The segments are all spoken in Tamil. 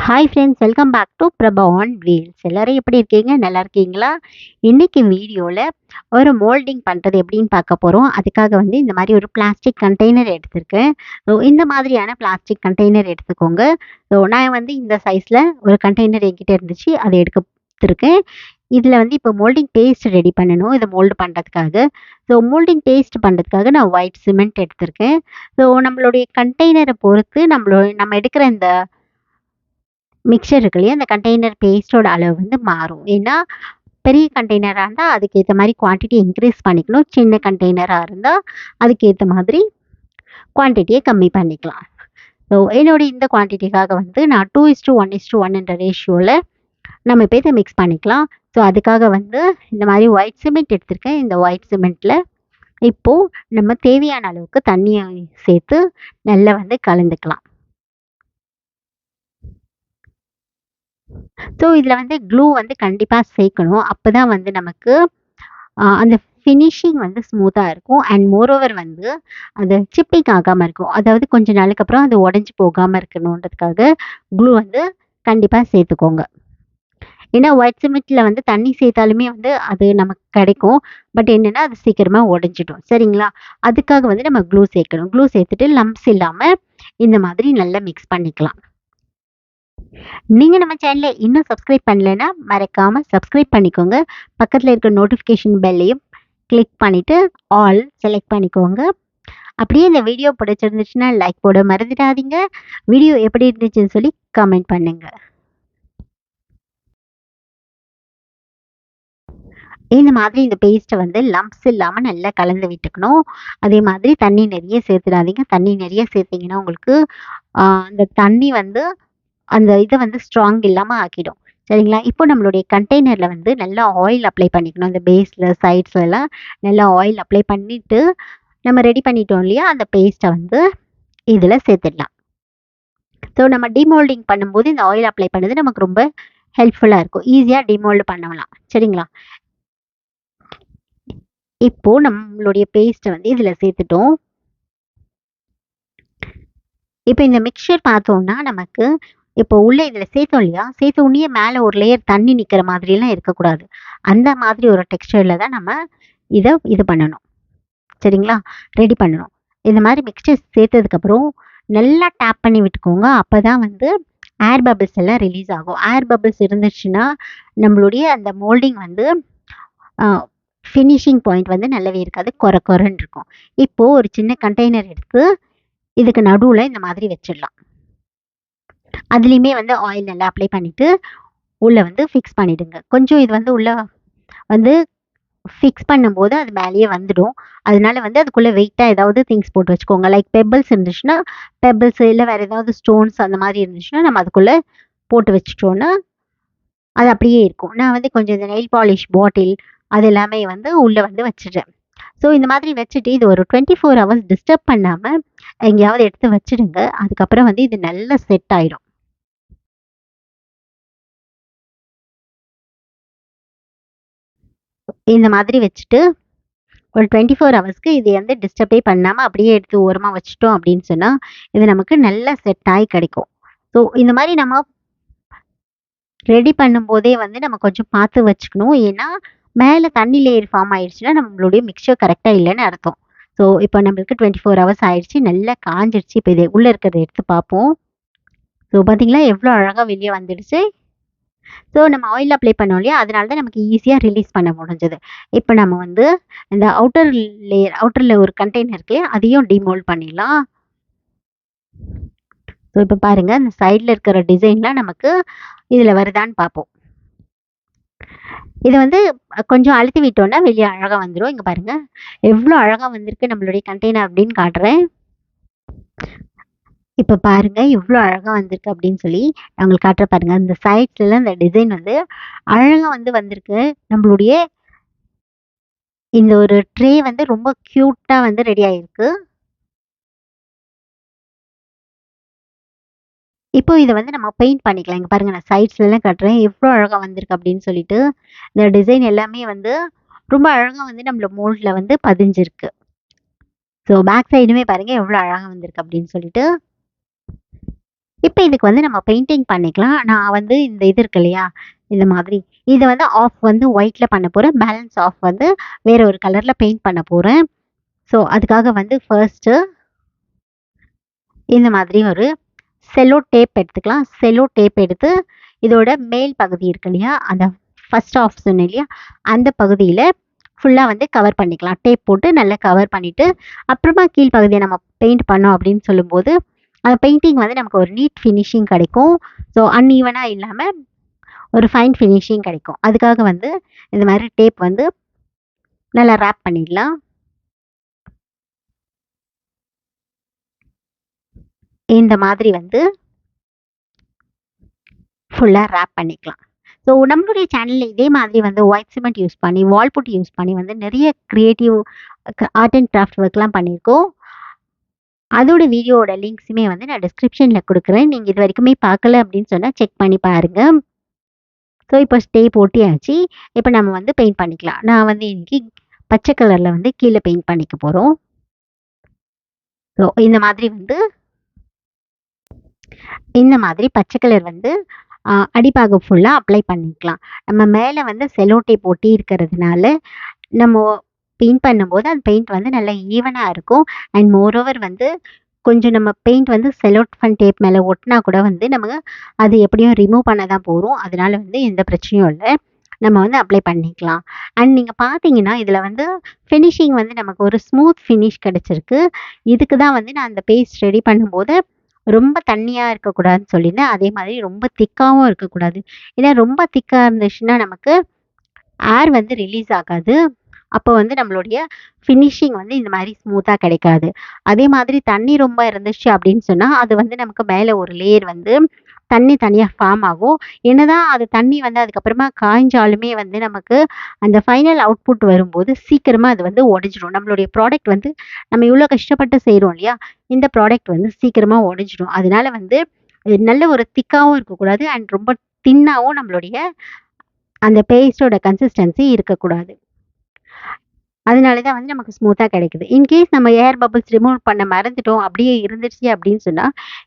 Hi friends, welcome back to Prabha on wheels. எல்லாரும் எப்படி இருக்கீங்க? நல்லா இருக்கீங்களா? இன்னைக்கு வீடியோவில் ஒரு மோல்டிங் பண்ணுறது எப்படின்னு பார்க்க போகிறோம். அதுக்காக வந்து இந்த மாதிரி ஒரு பிளாஸ்டிக் கண்டெய்னர் எடுத்திருக்கேன். ஸோ இந்த மாதிரியான பிளாஸ்டிக் கண்டெய்னர் எடுத்துக்கோங்க. ஸோ நான் வந்து இந்த சைஸில் ஒரு கண்டெய்னர் என்கிட்ட இருந்துச்சு, அதை எடுத்துருக்கேன். இதில் வந்து இப்போ மோல்டிங் பேஸ்ட் ரெடி பண்ணணும், இதை மோல்டு பண்ணுறதுக்காக. ஸோ மோல்டிங் பேஸ்ட் பண்ணுறதுக்காக நான் ஒயிட் சிமெண்ட் எடுத்திருக்கேன். ஸோ நம்மளுடைய கண்டெய்னரை பொறுத்து நம்ம எடுக்கிற இந்த மிக்சர் இருக்கு இல்லையா, அந்த கண்டெய்னர் பேஸ்ட்டோட அளவு வந்து மாறும். ஏன்னா பெரிய கண்டெய்னராக இருந்தால் அதுக்கேற்ற மாதிரி குவான்டிட்டி இன்க்ரீஸ் பண்ணிக்கணும். சின்ன கண்டெய்னராக இருந்தால் அதுக்கேற்ற மாதிரி குவான்டிட்டியை கம்மி பண்ணிக்கலாம். ஸோ என்னுடைய இந்த குவான்டிட்டிக்காக வந்து நான் 2:1:1 என்ற ரேஷியோவில் நம்ம இப்போ இதை மிக்ஸ் பண்ணிக்கலாம். ஸோ அதுக்காக வந்து இந்த மாதிரி ஒயிட் சிமெண்ட் எடுத்திருக்கேன். இந்த ஒயிட் சிமெண்ட்டில் இப்போது நம்ம தேவையான அளவுக்கு தண்ணியை சேர்த்து நல்லா வந்து கலந்துக்கலாம். ஸோ இதில் வந்து க்ளூ வந்து கண்டிப்பாக சேர்க்கணும். அப்போ தான் வந்து நமக்கு அந்த ஃபினிஷிங் வந்து ஸ்மூத்தாக இருக்கும். அண்ட் மோரோவர் வந்து அது சிப்பிங் ஆகாமல் இருக்கும். அதாவது கொஞ்ச நாளுக்கு அப்புறம் அது உடஞ்சி போகாமல் இருக்கணுன்றதுக்காக க்ளூ வந்து கண்டிப்பாக சேர்த்துக்கோங்க. ஏன்னா ஒயிட் சிமெண்ட்டில் வந்து தண்ணி சேர்த்தாலுமே வந்து அது நமக்கு கிடைக்கும். பட் என்னென்னா அது சீக்கிரமாக உடஞ்சிடும். சரிங்களா? அதுக்காக வந்து நம்ம க்ளூ சேர்க்கணும். க்ளூ சேர்த்துட்டு லம்ப்ஸ் இல்லாமல் இந்த மாதிரி நல்லா மிக்ஸ் பண்ணிக்கலாம். நீங்க நம்ம சேனலை இன்னும் சப்ஸ்கிரைப் பண்ணலைன்னா மறக்காம சப்ஸ்கிரைப் பண்ணிக்கோங்க. பக்கத்தில் இருக்க நோட்டிஃபிகேஷன் பெல்லையும் கிளிக் பண்ணிட்டு ஆல் செலக்ட் பண்ணிக்கோங்க. அப்படியே இந்த வீடியோ பிடிச்சிருந்துச்சுன்னா லைக் போட மறந்துடாதீங்க. வீடியோ எப்படி இருந்துச்சுன்னு சொல்லி கமெண்ட் பண்ணுங்க. இந்த மாதிரி இந்த பேஸ்ட்டை வந்து லம்ப்ஸ் இல்லாமல் நல்லா கலந்து விட்டுக்கணும். அதே மாதிரி தண்ணி நிறைய சேர்த்துடாதீங்க. தண்ணி நிறைய சேர்த்திங்கன்னா உங்களுக்கு அந்த தண்ணி வந்து அந்த இதை வந்து ஸ்ட்ராங் இல்லாமல் ஆக்கிடும். சரிங்களா? இப்போ நம்மளுடைய கண்டெய்னரில் வந்து நல்லா ஆயில் அப்ளை பண்ணிக்கணும். அந்த பேஸில் சைட்ஸ்லலாம் நல்லா ஆயில் அப்ளை பண்ணிவிட்டு நம்ம ரெடி பண்ணிட்டோம் இல்லையா, அந்த பேஸ்ட்டை வந்து இதில் சேர்த்துடலாம். ஸோ நம்ம டிமோல்டிங் பண்ணும்போது இந்த ஆயில் அப்ளை பண்ணது நமக்கு ரொம்ப ஹெல்ப்ஃபுல்லாக இருக்கும். ஈஸியாக டிமோல்டு பண்ணலாம். சரிங்களா? இப்போது நம்மளுடைய பேஸ்ட்டை வந்து இதில் சேர்த்துட்டோம். இப்போ இந்த மிக்சர் பார்த்தோம்னா நமக்கு இப்போ உள்ளே இதில் சேர்த்தோம் இல்லையா, சேர்த்த உடனே மேலே ஒரு லேயர் தண்ணி நிற்கிற மாதிரிலாம் இருக்கக்கூடாது. அந்த மாதிரி ஒரு டெக்ஸ்சரில் தான் நம்ம இது பண்ணணும். சரிங்களா? ரெடி பண்ணணும். இந்த மாதிரி மிக்சர் சேர்த்ததுக்கப்புறம் நல்லா டேப் பண்ணி விட்டுக்கோங்க. அப்போ தான் வந்து ஏர் பபிள்ஸ் எல்லாம் ரிலீஸ் ஆகும். ஏர் பபிள்ஸ் இருந்துச்சுன்னா நம்மளுடைய அந்த மோல்டிங் வந்து ஃபினிஷிங் பாயிண்ட் வந்து நல்லாவே இருக்காது. கொரன்னு இருக்கும். இப்போது ஒரு சின்ன கண்டெய்னர் எடுத்து இதுக்கு நடுவில் இந்த மாதிரி வச்சிடலாம். அதுலேயுமே வந்து ஆயில் நல்லா அப்ளை பண்ணிவிட்டு உள்ளே வந்து ஃபிக்ஸ் பண்ணிவிடுங்க. கொஞ்சம் இது வந்து உள்ளே வந்து ஃபிக்ஸ் பண்ணும்போது அது மேலேயே வந்துடும். அதனால வந்து அதுக்குள்ளே வெயிட்டாக ஏதாவது திங்ஸ் போட்டு வச்சுக்கோங்க. லைக் பெபிள்ஸ் இருந்துச்சுன்னா பெபிள்ஸ், இல்லை வேறு ஏதாவது ஸ்டோன்ஸ் அந்த மாதிரி இருந்துச்சுன்னா நம்ம அதுக்குள்ளே போட்டு வச்சுட்டோன்னா அது அப்படியே இருக்கும். நான் வந்து கொஞ்சம் இந்த நெயில் பாலிஷ் பாட்டில் அது எல்லாமே வந்து உள்ளே வந்து வச்சுட்டேன். ஸோ இந்த மாதிரி வச்சுட்டு இது ஒரு 24 ஹவர்ஸ் டிஸ்டர்ப் பண்ணாமல் எங்கேயாவது எடுத்து வச்சுடுங்க. அதுக்கப்புறம் வந்து இது நல்லா செட் ஆகிடும். இந்த மாதிரி வச்சுட்டு ஒரு 24 ஹவர்ஸ்க்கு இது வந்து டிஸ்டர்பே பண்ணாமல் அப்படியே எடுத்து ஓரமாக வச்சுட்டோம் அப்படின்னு சொன்னால் இது நமக்கு நல்லா செட் ஆகி கிடைக்கும். ஸோ இந்த மாதிரி நம்ம ரெடி பண்ணும்போதே வந்து நம்ம கொஞ்சம் பார்த்து வச்சுக்கணும். ஏன்னா மேலே தண்ணி லேயர் ஃபார்ம் ஆயிடுச்சுன்னா நம்மளுடைய மிக்சர் கரெக்டாக இல்லைன்னு அர்த்தம். ஸோ இப்போ நம்மளுக்கு 24 ஹவர்ஸ் ஆயிடுச்சு, நல்லா காஞ்சிடுச்சு. இப்போ இது உள்ளே இருக்கிறத எடுத்து பார்ப்போம். ஸோ பார்த்தீங்களா எவ்வளோ அழகாக வெளியே வந்துடுச்சு. ஸோ நம்ம ஆயில் அப்ளை பண்ணோம் இல்லையா, அதனால தான் நமக்கு ஈஸியாக ரிலீஸ் பண்ண முடிஞ்சது. இப்போ நம்ம வந்து இந்த அவுட்டரில் ஒரு கண்டெய்னர் இருக்கு, அதையும் டிமோல்ட் பண்ணிடலாம். ஸோ இப்போ பாருங்கள், இந்த சைடில் இருக்கிற டிசைன்லாம் நமக்கு இதில் வருதான்னு பார்ப்போம். இதை வந்து கொஞ்சம் அழுத்தி விட்டோன்னா வெளியே அழகாக வந்துடும். இங்கே பாருங்கள் எவ்வளோ அழகாக வந்திருக்கு நம்மளுடைய கண்டெய்னர் அப்படின்னு காட்டுறேன். இப்போ பாருங்கள் எவ்வளோ அழகாக வந்திருக்கு அப்படின்னு சொல்லி நான் உங்களுக்கு காட்டுற பாருங்கள். இந்த சைட்ஸ்லாம் இந்த டிசைன் வந்து அழகாக வந்திருக்கு. நம்மளுடைய இந்த ஒரு ட்ரே வந்து ரொம்ப க்யூட்டாக வந்து ரெடி ஆகிருக்கு. இப்போ இதை வந்து நம்ம பெயிண்ட் பண்ணிக்கலாம். இங்கே பாருங்கள், நான் சைட்ஸ்லாம் காட்டுறேன் எவ்வளோ அழகாக வந்திருக்கு அப்படின்னு சொல்லிட்டு. இந்த டிசைன் எல்லாமே வந்து ரொம்ப அழகாக வந்து நம்மள மோல்டில் வந்து பதிஞ்சிருக்கு. ஸோ பேக் சைடுமே பாருங்கள் எவ்வளோ அழகாக வந்திருக்கு அப்படின்னு சொல்லிட்டு. இப்போ இதுக்கு வந்து நம்ம பெயிண்டிங் பண்ணிக்கலாம். நான் வந்து இந்த இது இருக்கு இல்லையா? இந்த மாதிரி. இத வந்து ஆஃப் வந்து ஒயிட்ல பண்ண போறேன். பேலன்ஸ் ஆஃப் வந்து வேற ஒரு கலர்ல பெயிண்ட் பண்ண போறேன். ஸோ அதுக்காக வந்து ஃபர்ஸ்ட்டு இந்த மாதிரி ஒரு செல்லோ டேப் எடுத்துக்கலாம். செல்லோ டேப் எடுத்து இதோட மேல் பகுதி இருக்கு இல்லையா? அந்த ஃபர்ஸ்ட் ஆஃப் சொன்னேன் இல்லையா? அந்த பகுதியில ஃபுல்லா வந்து கவர் பண்ணிக்கலாம். டேப் போட்டு நல்லா கவர் பண்ணிட்டு, அப்புறமா கீழ் பகுதிய நம்ம பெயிண்ட் பண்ணோம் அப்படின்னு சொல்லும்போது, அந்த பெயிண்டிங் வந்து நமக்கு ஒரு நீட் ஃபினிஷிங் கிடைக்கும். ஸோ அன்ஈவனா இல்லாம ஒரு ஃபைன் ஃபினிஷிங் கிடைக்கும். அதுக்காக வந்து இந்த மாதிரி டேப் வந்து நல்லா ராப் பண்ணிடலாம். இந்த மாதிரி வந்து ஃபுல்லா ராப் பண்ணிக்கலாம். ஸோ நம்மளுடைய சேனல்ல இதே மாதிரி வந்து ஒயிட் சிமெண்ட் யூஸ் பண்ணி, வால் புட்டி யூஸ் பண்ணி வந்து நிறைய கிரியேட்டிவ் ஆர்ட் அண்ட் கிராஃப்ட் ஒர்க்லாம் பண்ணியிருக்கோம். அதோட வீடியோவோட லிங்க்ஸுமே வந்து நான் டிஸ்கிரிப்ஷன்ல குடுக்குறேன். நீங்க இது வரைக்குமே பார்க்கல அப்படின்னு சொன்னா செக் பண்ணி பாருங்க. ஸோ இப்போ டேப் ஒட்டியாச்சு. இப்போ நம்ம வந்து பெயிண்ட் பண்ணிக்கலாம். நான் வந்து இன்னைக்கு பச்சை கலர்ல வந்து கீழ பெயிண்ட் பண்ணிக்க போறோம். ஸோ இந்த மாதிரி பச்சை கலர் வந்து அடிப்பாகம் ஃபுல்லா அப்ளை பண்ணிக்கலாம். நம்ம மேல வந்து செல்லோ டேப் ஒட்டி இருக்கிறதுனால, நம்ம பெயிண்ட் பண்ணும்போது அந்த பெயிண்ட் வந்து நல்லா ஈவனா இருக்கும். அண்ட் மோரோவர் வந்து கொஞ்சம் நம்ம பெயிண்ட் வந்து செல்லோஃபன் டேப் மேல ஒட்டுனா கூட வந்து நம்ம அது எப்படியும் ரிமூவ் பண்ண தான் போறோம். அதனால வந்து எந்த பிரச்சனையும் இல்ல. நம்ம வந்து அப்ளை பண்ணிக்கலாம். அண்ட் நீங்க பார்த்தீங்கன்னா, இதுல வந்து ஃபினிஷிங் வந்து நமக்கு ஒரு ஸ்மூத் ஃபினிஷ் கிடைச்சிருக்கு. இதுக்கு தான் வந்து நான் அந்த பேஸ்ட் ரெடி பண்ணும்போது ரொம்ப தண்ணியா இருக்கக்கூடாதுன்னு சொல்லியிருந்தேன். அதே மாதிரி ரொம்ப திக்காவும் இருக்கக்கூடாது. ஏன்னா ரொம்ப திக்கா இருந்துச்சுன்னா நமக்கு ஏர் வந்து ரிலீஸ் ஆகாது. அப்போ வந்து நம்மளுடைய ஃபினிஷிங் வந்து இந்த மாரி ஸ்மூத்தா கிடைக்காது. அதே மாதிரி தண்ணி ரொம்ப இருந்துச்சு அப்படின்னு சொன்னா, அது வந்து நமக்கு மேல ஒரு லேயர் வந்து தண்ணி தனியா ஃபார்ம் ஆகும். என்னதான் அது தண்ணி வந்து அதுக்கப்புறமா காய்ஞ்சாலுமே வந்து நமக்கு அந்த ஃபைனல் அவுட்புட் வரும்போது சீக்கிரமா அது வந்து உடைஞ்சிரும். நம்மளுடைய ப்ராடக்ட் வந்து நம்ம இவ்ளோ கஷ்டப்பட்டு செய்றோம் இல்லையா? இந்த ப்ராடக்ட் வந்து சீக்கிரமா உடைஞ்சிரும். அதனால வந்து நல்ல ஒரு திக்காவும் இருக்கக்கூடாது. அண்ட் ரொம்ப தின்னாவும் நம்மளுடைய அந்த பேஸ்ட்டோட கன்சிஸ்டன்சி இருக்கக்கூடாது. அதனால தான் வந்து நமக்கு ஸ்மூத்தா கிடைக்குது. இன்கேஸ் நம்ம ஏர் பபிள்ஸ் ரிமூவ் பண்ண மறந்துட்டோம், அப்படியே இருந்துச்சு அப்படின்னு சொன்னா,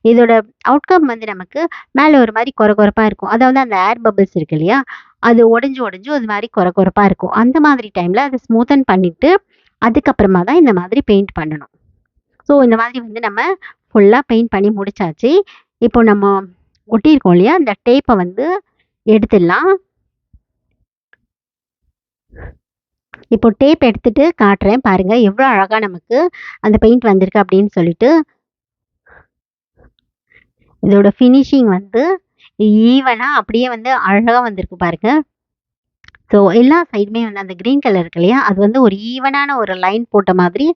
இதோட அவுட்கம் வந்து நமக்கு மேல ஒரு மாரி கொர கொரப்பா இருக்கும். அதாவது அந்த ஏர் பபிள்ஸ் இருக்கு இல்லையா? அது உடைஞ்சு உடைஞ்சு ஒரு மாரி கொர கொரப்பா இருக்கும். அந்த மாதிரி டைம்ல அத ஸ்மூத்தன் பண்ணிட்டு, அதுக்கப்புறமா தான் இந்த மாதிரி பெயிண்ட் பண்ணணும். ஸோ இந்த மாதிரி வந்து நம்ம ஃபுல்லா பெயிண்ட் பண்ணி முடிச்சாச்சு. இப்போ நம்ம ஒட்டியிருக்கோம் இல்லையா? அந்த டேப்ப வந்து எடுத்துடலாம். இப்போ டேப் எடுத்துட்டு காட்டுறேன் பாருங்க. எவ்வளோ அழகா நமக்கு அந்த பெயிண்ட் வந்திருக்கு அப்படின்னு சொல்லிட்டு. இதோட ஃபினிஷிங் வந்து ஈவனா அப்படியே வந்து அழகா வந்திருக்கு பாருங்க. ஸோ எல்லா சைடுமே வந்து அந்த கிரீன் கலர் இருக்கு இல்லையா? அது வந்து ஒரு ஈவனான ஒரு லைன் போட்ட மாதிரி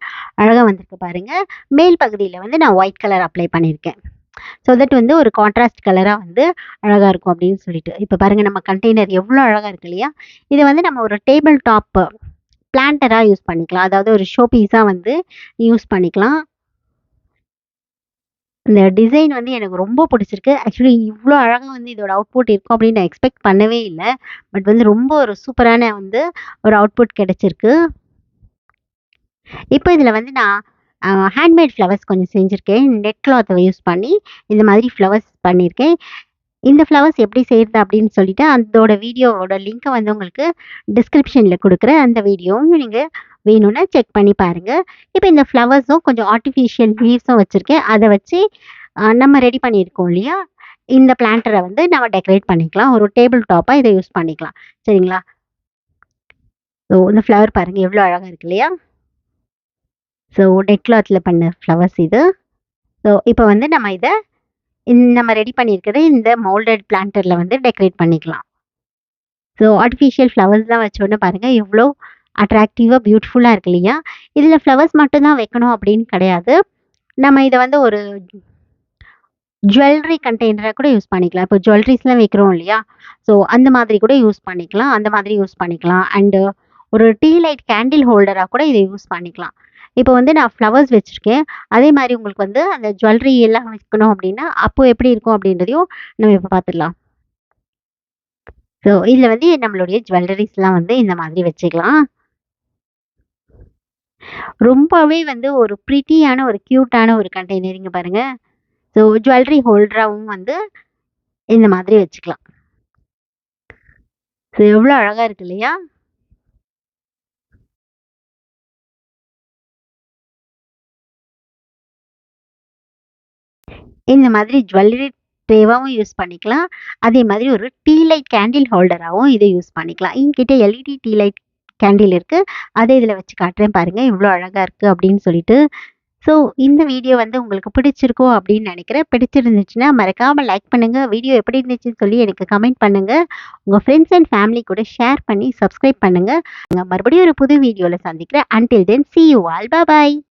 அழகா வந்திருக்கு பாருங்க. மேல் பகுதியில வந்து நான் ஒயிட் கலர் அப்ளை பண்ணியிருக்கேன். ஸோ தட் வந்து ஒரு கான்ட்ராஸ்ட் கலரா வந்து அழகா இருக்கும் அப்படின்னு சொல்லிட்டு. இப்போ பாருங்க நம்ம கண்டெய்னர் எவ்வளோ அழகா இருக்கு இல்லையா? இத வந்து நம்ம ஒரு டேபிள் டாப் பிளான்டரா யூஸ் பண்ணிக்கலாம். அதாவது ஒரு ஷோ பீஸா வந்து யூஸ் பண்ணிக்கலாம். இந்த டிசைன் வந்து எனக்கு ரொம்ப பிடிச்சிருக்கு. ஆக்சுவலி இவ்ளோ அழகா வந்து இதோட அவுட்புட் இருக்கும் அப்படின்னு நான் எக்ஸ்பெக்ட் பண்ணவே இல்ல. பட் வந்து ரொம்ப ஒரு சூப்பரான வந்து ஒரு அவுட்புட் கிடைச்சிருக்கு. இப்போ இதில வந்து நான் ஹேண்ட்மேட் ஃப்ளவர்ஸ் கொஞ்சம் செஞ்சிருக்கேன். நெட் கிளாத்த யூஸ் பண்ணி இந்த மாதிரி ஃப்ளவர்ஸ் பண்ணியிருக்கேன். இந்த ஃப்ளவர்ஸ் எப்படி செய்றது அப்படின்னு சொல்லிட்டு அதோட வீடியோவோட லிங்க்க வந்து உங்களுக்கு டிஸ்கிரிப்ஷன்ல குடுக்குறேன். அந்த வீடியோவும் நீங்க வேணும்னா செக் பண்ணி பாருங்க. இப்போ இந்த ஃப்ளவர்ஸும் கொஞ்சம் ஆர்ட்டிஃபிஷியல் லீவ்ஸும் வச்சிருக்கேன். அத வச்சு நம்ம ரெடி பண்ணியிருக்கோம் இல்லையா? இந்த பிளான்டர வந்து நம்ம டெக்கரேட் பண்ணிக்கலாம். ஒரு டேபிள் டாப்பா இத யூஸ் பண்ணிக்கலாம். சரிங்களா? ஸோ இந்த ஃப்ளவர் பாருங்க எவ்வளோ அழகா இருக்கு இல்லையா? ஸோ நெட் கிளாத்ல பண்ண ஃப்ளவர்ஸ் இது. ஸோ இப்போ வந்து நம்ம ரெடி பண்ணியிருக்கிற இந்த மோல்டட் பிளான்டர்ல வந்து டெக்கரேட் பண்ணிக்கலாம். ஸோ ஆர்ட்டிஃபிஷியல் ஃப்ளவர்ஸ்லாம் வச்சோனே பாருங்க எவ்வளோ அட்ராக்டிவா, பியூட்டிஃபுல்லா இருக்கு இல்லையா? இதில ஃப்ளவர்ஸ் மட்டும் தான் வைக்கணும் அப்படின்னு கிடையாது. நம்ம இத வந்து ஒரு ஜுவல்லரி கண்டெய்னரா கூட யூஸ் பண்ணிக்கலாம். இப்போ ஜுவல்லரீஸ்லாம் வைக்கிறோம் இல்லையா? ஸோ அந்த மாதிரி கூட யூஸ் பண்ணிக்கலாம். அந்த மாதிரி யூஸ் பண்ணிக்கலாம். அண்டு ஒரு டீ லைட் கேண்டில் ஹோல்டரா கூட இத யூஸ் பண்ணிக்கலாம். இப்போ வந்து நான் ஃப்ளவர்ஸ் வச்சிருக்கேன். அதே மாரி உங்களுக்கு வந்து அந்த ஜுவல்லரி எல்லாம் வைக்கணும் அப்படின்னா, அப்போ எப்படி இருக்கும் அப்படின்றதையும் நம்ம இப்ப பார்த்துடலாம். ஸோ இதில வந்து நம்மளுடைய ஜுவல்லரீஸ்லாம் வந்து இந்த மாதிரி வச்சுக்கலாம். ரொம்பவே வந்து ஒரு பிரிட்டியான ஒரு கியூட்டான ஒரு கண்டெய்னர் இங்க பாருங்க. ஸோ ஜுவல்லரி ஹோல்டராவும் வந்து இந்த மாதிரி வச்சுக்கலாம். ஸோ எவ்வளோ அழகா இருக்கு இல்லையா? இந்த மாதிரி ஜுவல்லரி ட்ரேவாவும் யூஸ் பண்ணிக்கலாம். அதே மாதிரி ஒரு டீ லைட் கேண்டில் ஹோல்டராவும் இத யூஸ் பண்ணிக்கலாம். என்கிட்ட எல்இடி டீ லைட் கேண்டில் இருக்கு. அத இதில வச்சு காட்டுறேன் பாருங்க. இவ்ளோ அழகா இருக்கு அப்படின்னு சொல்லிட்டு. ஸோ இந்த வீடியோ வந்து உங்களுக்கு பிடிச்சிருக்கும் அப்படின்னு நினைக்கிறேன். பிடிச்சிருந்துச்சுன்னா மறக்காம லைக் பண்ணுங்க. வீடியோ எப்படி இருந்துச்சுன்னு சொல்லி எனக்கு கமெண்ட் பண்ணுங்க. உங்க ஃப்ரெண்ட்ஸ் அண்ட் ஃபேமிலி கூட ஷேர் பண்ணி சப்ஸ்கிரைப் பண்ணுங்க. மறுபடியும் ஒரு புது வீடியோல சந்திக்கிறேன். Until then see you all. Bye bye.